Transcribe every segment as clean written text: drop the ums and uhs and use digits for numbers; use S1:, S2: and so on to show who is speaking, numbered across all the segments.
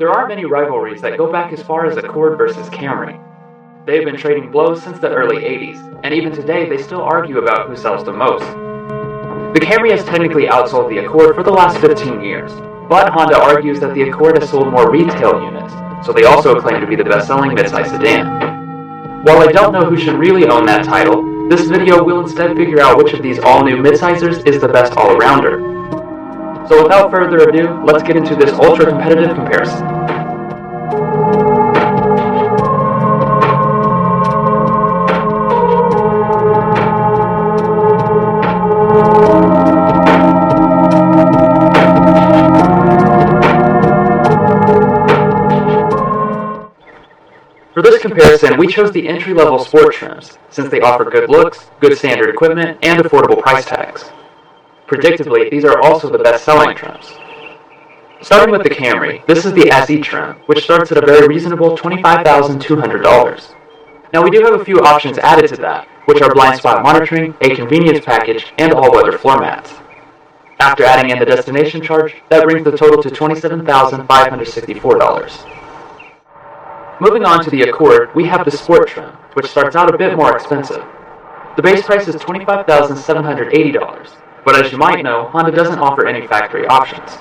S1: There are many rivalries that go back as far as Accord versus Camry. They have been trading blows since the early 80s, and even today they still argue about who sells the most. The Camry has technically outsold the Accord for the last 15 years, but Honda argues that the Accord has sold more retail units, so they also claim to be the best-selling midsize sedan. While I don't know who should really own that title, this video will instead figure out which of these all-new midsizers is the best all-arounder. So without further ado, let's get into this ultra-competitive comparison. For this comparison, we chose the entry-level sport trims, since they offer good looks, good standard equipment, and affordable price tags. Predictably, these are also the best-selling trims. Starting with the Camry, this is the SE trim, which starts at a very reasonable $25,200. Now we do have a few options added to that, which are blind spot monitoring, a convenience package, and all-weather floor mats. After adding in the destination charge, that brings the total to $27,564. Moving on to the Accord, we have the Sport trim, which starts out a bit more expensive. The base price is $25,780, but as you might know, Honda doesn't offer any factory options.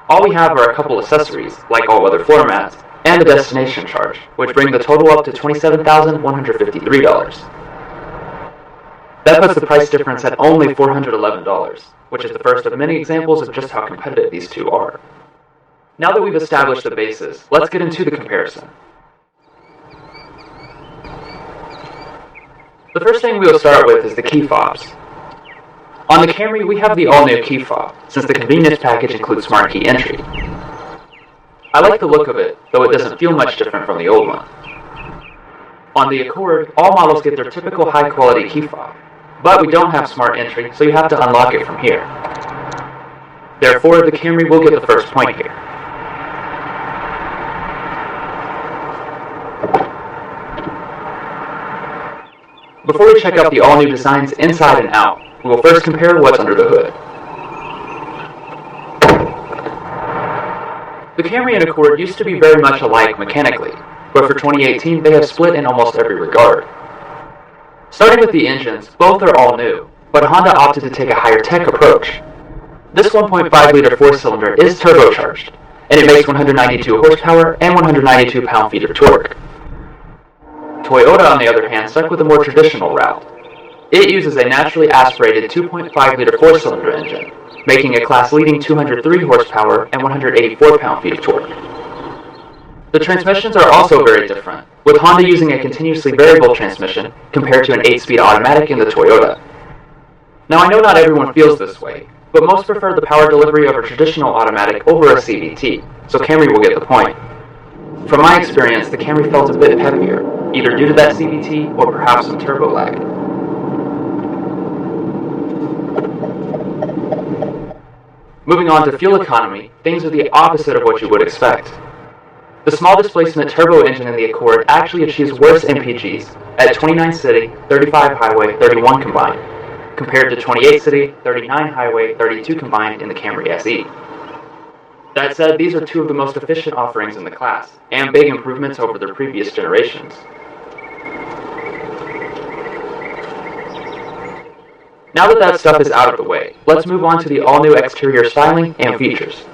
S1: All we have are a couple accessories, like all-weather floor mats, and the destination charge, which bring the total up to $27,153. That puts the price difference at only $411, which is the first of many examples of just how competitive these two are. Now that we've established the bases, let's get into the comparison. The first thing we will start with is the key fobs. On the Camry, we have the all-new key fob, since the convenience package includes smart key entry. I like the look of it, though it doesn't feel much different from the old one. On the Accord, all models get their typical high-quality key fob, but we don't have smart entry, so you have to unlock it from here. Therefore, the Camry will get the first point here. Before we check out the all-new designs inside and out, we will first compare what's under the hood. The Camry and Accord used to be very much alike mechanically, but for 2018 they have split in almost every regard. Starting with the engines, both are all new, but Honda opted to take a higher tech approach. This 1.5-liter four-cylinder is turbocharged, and it makes 192 horsepower and 192 pound-feet of torque. Toyota, on the other hand, stuck with a more traditional route. It uses a naturally aspirated 2.5-liter four-cylinder engine, making a class-leading 203 horsepower and 184 pound-feet of torque. The transmissions are also very different, with Honda using a continuously variable transmission compared to an 8-speed automatic in the Toyota. Now I know not everyone feels this way, but most prefer the power delivery of a traditional automatic over a CVT, so Camry will get the point. From my experience, the Camry felt a bit heavier, either due to that CVT or perhaps some turbo lag. Moving on to fuel economy, things are the opposite of what you would expect. The small displacement turbo engine in the Accord actually achieves worse MPGs at 29 city, 35 highway, 31 combined, compared to 28 city, 39 highway, 32 combined in the Camry SE. That said, these are two of the most efficient offerings in the class, and big improvements over their previous generations. Now that stuff is out of the way, let's move on to the all-new exterior styling and features.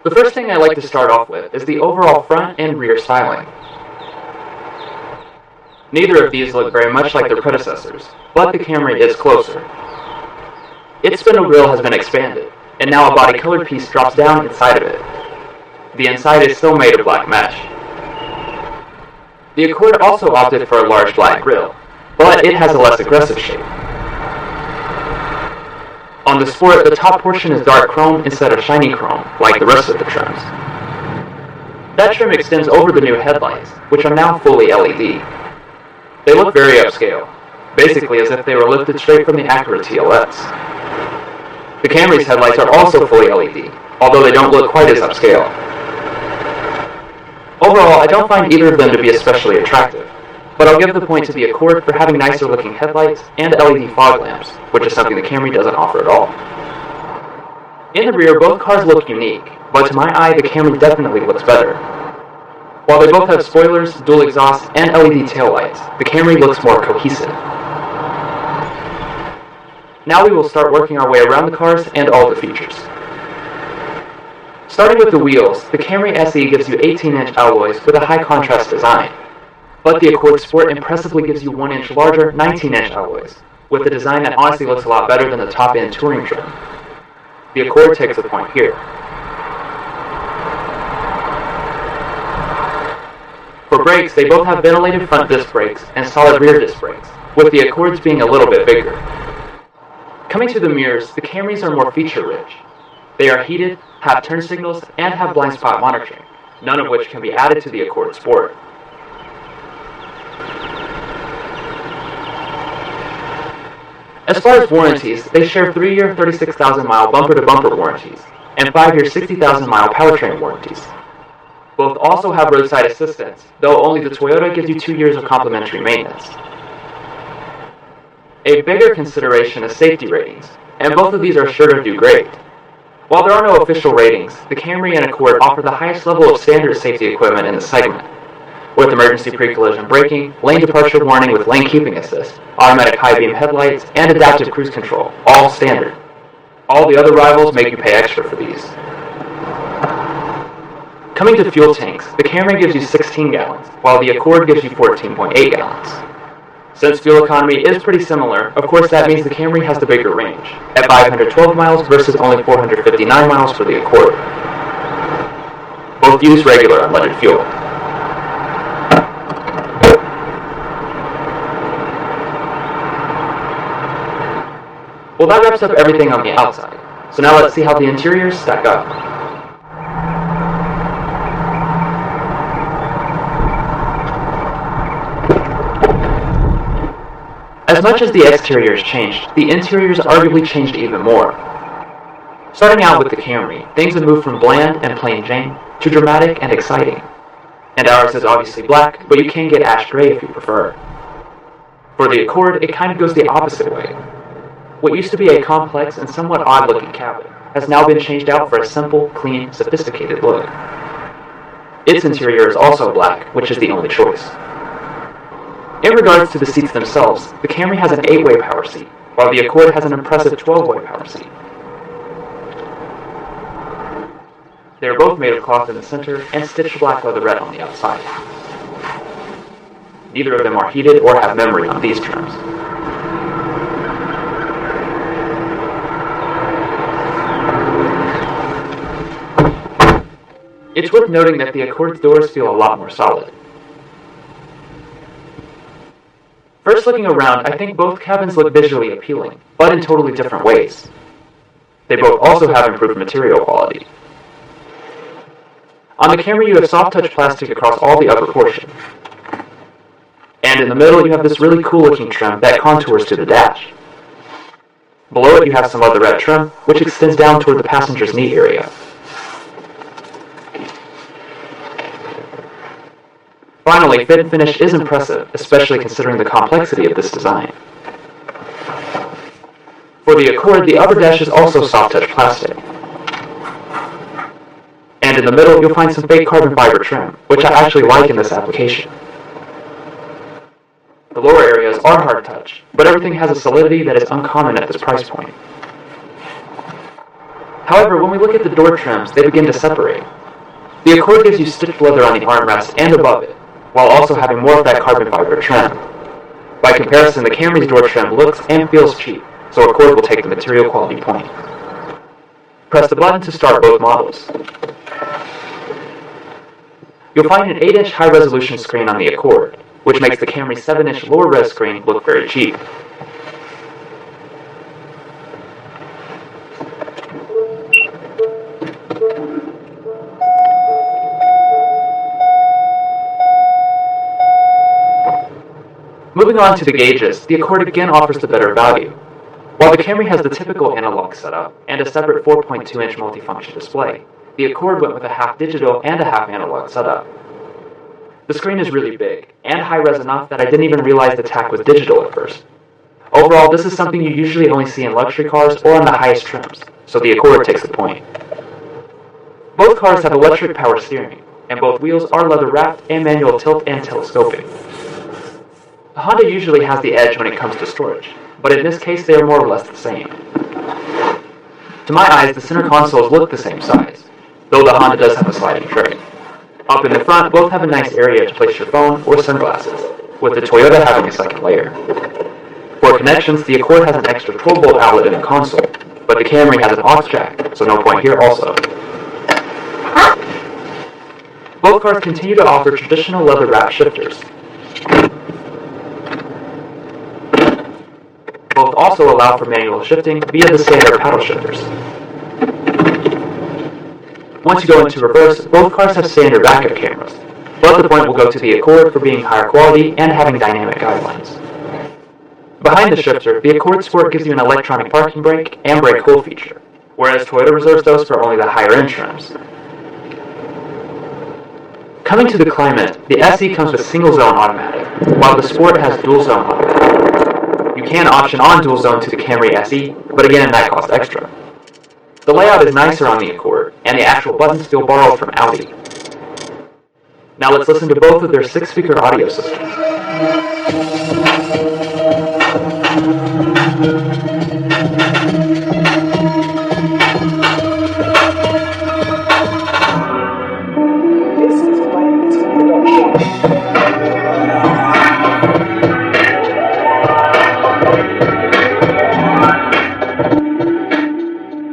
S1: The first thing I like to start off with is the overall front and rear styling. Neither of these look very much like their predecessors, but the Camry is closer. Its spindle grille has been expanded, and now a body-colored piece drops down inside of it. The inside is still made of black mesh. The Accord also opted for a large black grille, but it has a less aggressive shape. On the Sport, the top portion is dark chrome instead of shiny chrome, like the rest of the trims. That trim extends over the new headlights, which are now fully LED. They look very upscale, basically as if they were lifted straight from the Acura TLS. The Camry's headlights are also fully LED, although they don't look quite as upscale. Overall, I don't find either of them to be especially attractive, but I'll give the point to the Accord for having nicer looking headlights and LED fog lamps, which is something the Camry doesn't offer at all. In the rear, both cars look unique, but to my eye, the Camry definitely looks better. While they both have spoilers, dual exhausts, and LED taillights, the Camry looks more cohesive. Now we will start working our way around the cars and all the features. Starting with the wheels, the Camry SE gives you 18-inch alloys with a high-contrast design, but the Accord Sport impressively gives you 1-inch larger 19-inch alloys, with a design that honestly looks a lot better than the top-end touring trim. The Accord takes a point here. For brakes, they both have ventilated front disc brakes and solid rear disc brakes, with the Accords being a little bit bigger. Coming to the mirrors, the Camrys are more feature-rich. They are heated, have turn signals, and have blind spot monitoring, none of which can be added to the Accord Sport. As far as warranties, they share 3-year 36,000-mile bumper-to-bumper warranties and 5-year 60,000-mile powertrain warranties. Both also have roadside assistance, though only the Toyota gives you 2 years of complimentary maintenance. A bigger consideration is safety ratings, and both of these are sure to do great. While there are no official ratings, the Camry and Accord offer the highest level of standard safety equipment in the segment, with emergency pre-collision braking, lane departure warning with lane keeping assist, automatic high-beam headlights, and adaptive cruise control, all standard. All the other rivals make you pay extra for these. Coming to fuel tanks, the Camry gives you 16 gallons, while the Accord gives you 14.8 gallons. Since fuel economy is pretty similar, of course that means the Camry has the bigger range, at 512 miles versus only 459 miles for the Accord. Both use regular unleaded fuel. Well, that wraps up everything on the outside, so now let's see how the interiors stack up. As much as the exterior has changed, the interior has arguably changed even more. Starting out with the Camry, things have moved from bland and plain Jane to dramatic and exciting. And ours is obviously black, but you can get ash gray if you prefer. For the Accord, it kind of goes the opposite way. What used to be a complex and somewhat odd-looking cabin has now been changed out for a simple, clean, sophisticated look. Its interior is also black, which is the only choice. In regards to the seats themselves, the Camry has an 8-way power seat, while the Accord has an impressive 12-way power seat. They are both made of cloth in the center and stitched black leatherette on the outside. Neither of them are heated or have memory on these trims. It's worth noting that the Accord's doors feel a lot more solid. First looking around, I think both cabins look visually appealing, but in totally different ways. They both also have improved material quality. On the Camry you have soft-touch plastic across all the upper portion. And in the middle you have this really cool-looking trim that contours to the dash. Below it you have some leatherette trim, which extends down toward the passenger's knee area. Finally, fit and finish is impressive, especially considering the complexity of this design. For the Accord, the upper dash is also soft-touch plastic. And in the middle, you'll find some fake carbon fiber trim, which I actually like in this application. The lower areas are hard touch, but everything has a solidity that is uncommon at this price point. However, when we look at the door trims, they begin to separate. The Accord gives you stitched leather on the armrest and above it, while also having more of that carbon fiber trim. By comparison, the Camry's door trim looks and feels cheap, so Accord will take the material quality point. Press the button to start both models. You'll find an 8-inch high-resolution screen on the Accord, which makes the Camry's 7-inch lower-res screen look very cheap. Moving on to the gauges, the Accord again offers the better value. While the Camry has the typical analog setup and a separate 4.2-inch multifunction display, the Accord went with a half digital and a half analog setup. The screen is really big, and high-res enough that I didn't even realize the TAC was digital at first. Overall, this is something you usually only see in luxury cars or on the highest trims, so the Accord takes the point. Both Both cars have electric power steering, and both wheels are leather-wrapped and manual tilt and telescoping. The Honda usually has the edge when it comes to storage, but in this case they are more or less the same. To my eyes, the center consoles look the same size, though the Honda does have a sliding tray. Up in the front, both have a nice area to place your phone or sunglasses, with the Toyota having a second layer. For connections, the Accord has an extra 12-volt outlet in the console, but the Camry has an aux jack, so no point here also. Both cars continue to offer traditional leather-wrapped shifters. Both also allow for manual shifting via the standard paddle shifters. Once you go into reverse, both cars have standard backup cameras, but the point will go to the Accord for being higher quality and having dynamic guidelines. Behind the shifter, the Accord Sport gives you an electronic parking brake and brake hold feature, whereas Toyota reserves those for only the higher-end trims. Coming to the climate, the SE comes with single-zone automatic, while the Sport has dual-zone automatic. You can option on dual zone to the Camry SE, but again, that costs extra. The layout is nicer on the Accord, and the actual buttons feel borrowed from Audi. Now let's listen to both of their 6-speaker audio systems. This is my introduction.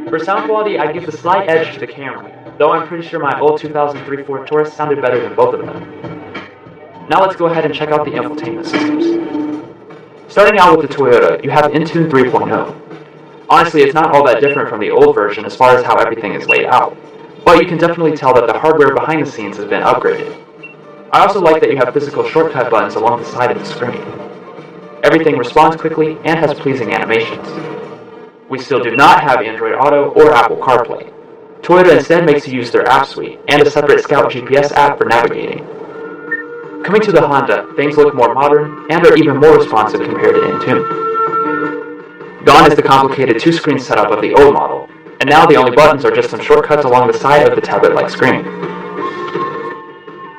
S1: For sound quality, I give the slight edge to the Camry, though I'm pretty sure my old 2003 Ford Taurus sounded better than both of them. Now let's go ahead and check out the infotainment systems. Starting out with the Toyota, you have Entune 3.0. Honestly, it's not all that different from the old version as far as how everything is laid out, but you can definitely tell that the hardware behind the scenes has been upgraded. I also like that you have physical shortcut buttons along the side of the screen. Everything responds quickly and has pleasing animations. We still do not have Android Auto or Apple CarPlay. Toyota instead makes you use their app suite and a separate Scout GPS app for navigating. Coming to the Honda, things look more modern and are even more responsive compared to Entune. Gone is the complicated 2-screen setup of the old model, and now the only buttons are just some shortcuts along the side of the tablet-like screen.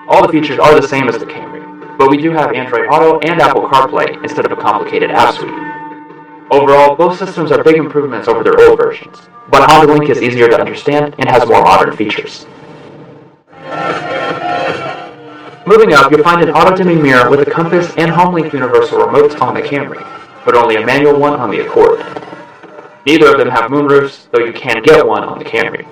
S1: All the features are the same as the Camry, but we do have Android Auto and Apple CarPlay instead of a complicated app suite. Overall, both systems are big improvements over their old versions, but Honda Link is easier to understand and has more modern features. Moving up, you'll find an auto-dimming mirror with a compass and HomeLink universal remotes on the Camry, but only a manual one on the Accord. Neither of them have moonroofs, though you can get one on the Camry.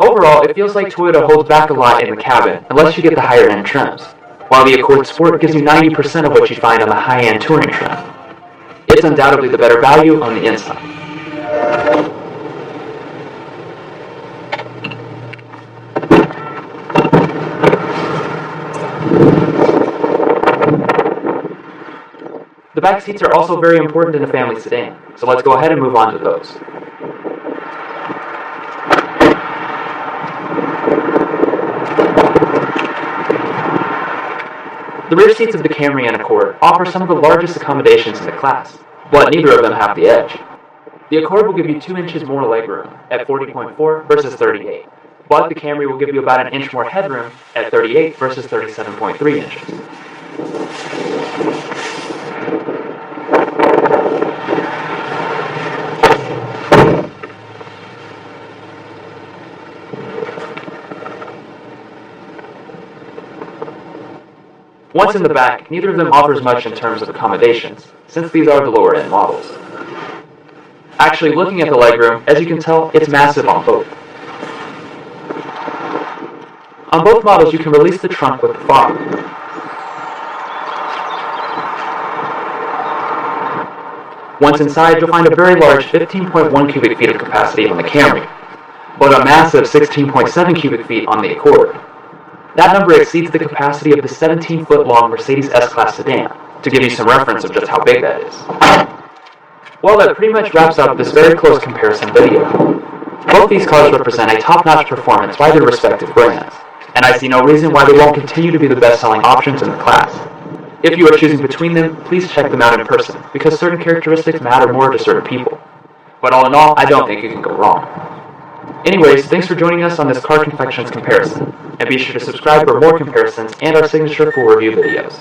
S1: Overall, it feels like Toyota holds back a lot in the cabin unless you get the higher-end trims, while the Accord Sport gives you 90% of what you find on the high-end touring trim. It's undoubtedly the better value on the inside. The back seats are also very important in a family sedan, so let's go ahead and move on to those. The rear seats of the Camry and Accord offer some of the largest accommodations in the class, but neither of them have the edge. The Accord will give you 2 inches more legroom at 40.4 versus 38, but the Camry will give you about an inch more headroom at 38 versus 37.3 inches. Once in the back, neither of them offers much in terms of accommodations, since these are the lower-end models. Actually, looking at the legroom, as you can tell, it's massive on both. On both models, you can release the trunk with the fob. Once inside, you'll find a very large 15.1 cubic feet of capacity on the Camry, but a massive 16.7 cubic feet on the Accord. That number exceeds the capacity of the 17-foot-long Mercedes S-Class sedan, to give you some reference of just how big that is. Well, that pretty much wraps up this very close comparison video. Both these cars represent a top-notch performance by their respective brands, and I see no reason why they won't continue to be the best-selling options in the class. If you are choosing between them, please check them out in person, because certain characteristics matter more to certain people. But all in all, I don't think you can go wrong. Anyways, thanks for joining us on this car confections comparison, and be sure to subscribe for more comparisons and our signature full review videos.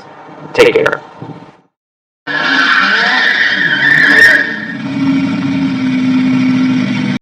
S1: Take care.